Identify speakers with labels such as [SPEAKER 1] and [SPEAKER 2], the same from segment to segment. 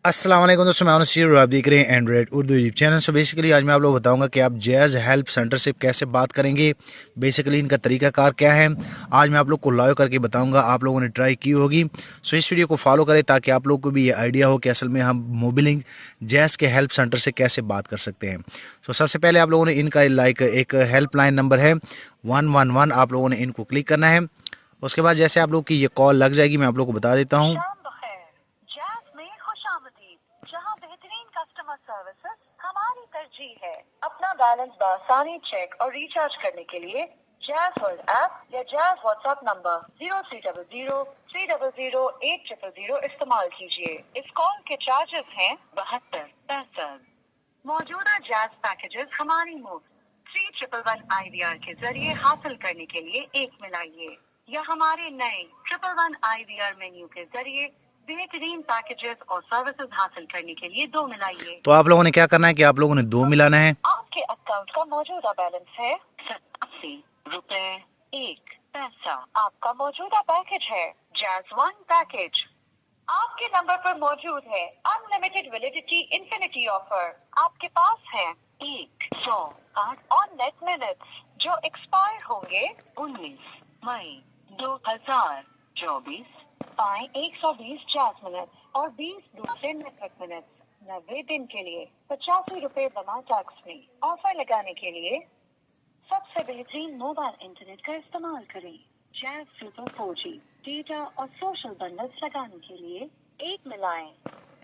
[SPEAKER 1] अस्सलाम वालेकुम दोस्तों, मैं नसीर और आप देख रहे हैं Android Urdu YouTube channel. So basically आज मैं आप लोगों को बताऊंगा कि आप जैज़ हेल्प सेंटर से कैसे बात करेंगे, बेसिकली इनका तरीकाकार क्या है। आज मैं आप लोग को लाइव करके बताऊंगा, आप लोगों ने ट्राई की होगी। सो इस वीडियो को फॉलो करें ताकि आप लोग को भी ये आइडिया हो कि असल में हम मोबिलिंग जैज़ के हेल्प सेंटर से कैसे बात कर सकते हैं। सो सबसे पहले आप लोगों ने इनका एक हेल्पलाइन नंबर है 111, आप लोगों ने इनको क्लिक करना है। उसके बाद जैसे आप लोग की ये कॉल लग जाएगी, मैं आप लोग को बता देता हूँ।
[SPEAKER 2] जहां बेहतरीन कस्टमर सर्विसेज हमारी तरजीह है। अपना बैलेंस बआसानी चेक और रिचार्ज करने के लिए जैज़ वर्ल्ड ऐप या जैज़ व्हाट्सएप नंबर 0300 इस्तेमाल कीजिए। इस कॉल के चार्जेस हैं 72 पैसे। मौजूदा जैज़ पैकेजेस हमारी मुफ्त 3111 IVR के जरिए हासिल करने के लिए 1 मिलाइए, या हमारे नए 111 IVR मेन्यू के जरिए बेहतरीन पैकेजेस और सर्विसेज हासिल करने के लिए 2 मिलाइए।
[SPEAKER 1] तो आप लोगों ने क्या करना है कि आप लोगों ने 2 मिलाना है।
[SPEAKER 2] आपके अकाउंट का मौजूदा बैलेंस है 87 रुपए 1 पैसा। आपका मौजूदा पैकेज है जैज़ 1 पैकेज। आपके नंबर पर मौजूद है अनलिमिटेड वैलिडिटी इंफिनिटी ऑफर। आपके पास है 108 ऑन नेट मिनट्स जो एक्सपायर होंगे 19 मई 2024। पाएं 120 जैज़ मिनट और 20 दूसरे नेटवर्क मिनट 90 दिन के लिए 85 रुपए बना टैक्स में। ऑफर लगाने के लिए सबसे बेहतरीन मोबाइल इंटरनेट का इस्तेमाल करें। जैज़ सुपर 4G डेटा और सोशल बंडल्स लगाने के लिए 1 मिलाएं।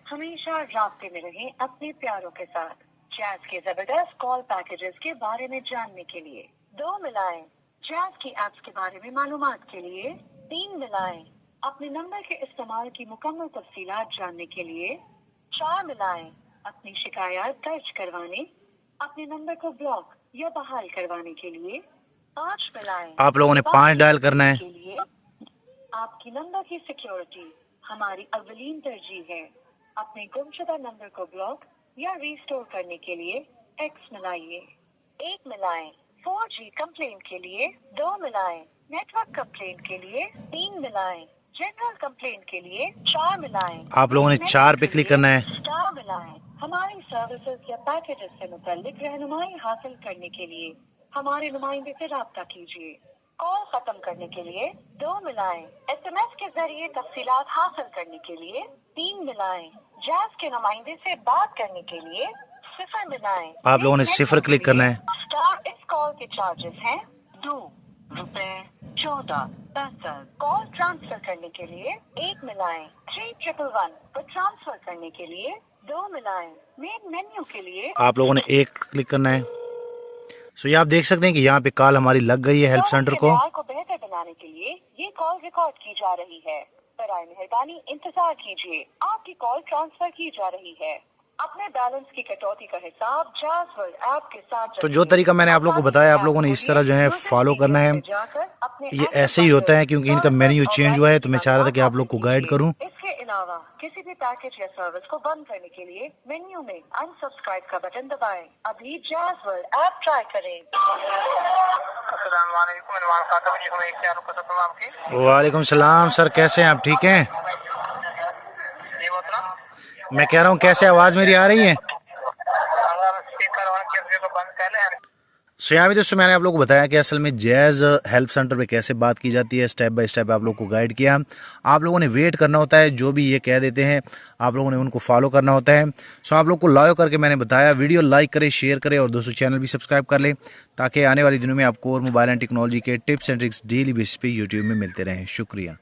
[SPEAKER 2] हमेशा राब्ते में रहें अपने प्यारों के साथ। जैज़ के जबरदस्त कॉल पैकेजेस के बारे में जानने के लिए 2 मिलाएं। जैज़ की एप्स के बारे में मालूमात के लिए 3 मिलाएं। अपने नंबर के इस्तेमाल की मुकम्मल तफसीलात जानने के लिए 4 मिलाएं। अपनी शिकायत दर्ज करवाने, अपने नंबर को ब्लॉक या बहाल करवाने के लिए 5 मिलाएं।
[SPEAKER 1] आप लोगों ने 5 डायल करना है।
[SPEAKER 2] के लिए आपकी नंबर की सिक्योरिटी हमारी अव्वलीन तरजीह है। अपने गुमशुदा नंबर को ब्लॉक या रिस्टोर करने के लिए X मिलाइए। 1 मिलाएं। 4G कंप्लेंट के लिए 2 मिलाएं। नेटवर्क कंप्लेंट के लिए 3 मिलाएं। जनरल कंप्लेंट के लिए 4 मिलाएं।
[SPEAKER 1] आप लोगों ने 4 पे क्लिक करना है।
[SPEAKER 2] 4 मिलाएं। हमारी सर्विसेज या पैकेजेस से मुताल्लिक रहनुमाई हासिल करने के लिए हमारे नुमाइंदे से राब्ता कीजिए। कॉल खत्म करने के लिए 2 मिलाएं। SMS के जरिए तफसीलात हासिल करने के लिए 3 मिलाएं। जैज़ के नुमाइंदे से बात करने के लिए 0 मिलाएं।
[SPEAKER 1] आप लोगों ने 0 क्लिक करना है।
[SPEAKER 2] स्टार इस कॉल के चार्जेस हैं 2 रुपए 14 पैसे। कॉल ट्रांसफर करने के लिए 1 मिलाएं। 3111 पर ट्रांसफर करने के लिए 2 मिलाएं। मेन मेन्यू के लिए
[SPEAKER 1] आप लोगों ने 1 क्लिक करना है। सो ये आप देख सकते हैं कि यहाँ पे कॉल हमारी लग गई है हेल्प सेंटर को।
[SPEAKER 2] बेहतर बनाने के लिए ये कॉल रिकॉर्ड की जा रही है। बराए मेहरबानी इंतजार कीजिए, आपकी कॉल ट्रांसफर की जा रही है। अपने बैलेंस की कटौती का हिसाब जैज़ वर्ल्ड ऐप के साथ।
[SPEAKER 1] तो जो तरीका मैंने आप लोगों को बताया, आप लोगों ने इस तरह जो है फॉलो करना है। ये ऐसे ही होता है क्योंकि इनका मेन्यू चेंज हुआ है, तो मैं चाह रहा था कि आप लोग को गाइड करूं।
[SPEAKER 2] इसके अलावा किसी भी पैकेज या सर्विस को बंद करने के लिए मेन्यू में अनसब्सक्राइब का बटन दबाएं। अभी जैज़ वर्ल्ड ऐप ट्राई करें।
[SPEAKER 1] वालेकुम सलाम सर, कैसे हैं आप? ठीक हैं? मैं कह रहा हूँ कैसे आवाज़ मेरी आ रही है? सो यहाँ भी दोस्तों मैंने आप लोगों को बताया कि असल में जैज़ हेल्प सेंटर पे कैसे बात की जाती है, स्टेप बाय स्टेप आप लोगों को गाइड किया। आप लोगों ने वेट करना होता है, जो भी ये कह देते हैं आप लोगों ने उनको फॉलो करना होता है। सो आप लोग को लाइव करके मैंने बताया। वीडियो लाइक करें, शेयर करें और दोस्तों चैनल भी सब्सक्राइब कर लें ताकि आने वाले दिनों में आपको और मोबाइल एंड टेक्नोलॉजी के tips and tricks daily basis पे यूट्यूब में मिलते रहें। शुक्रिया।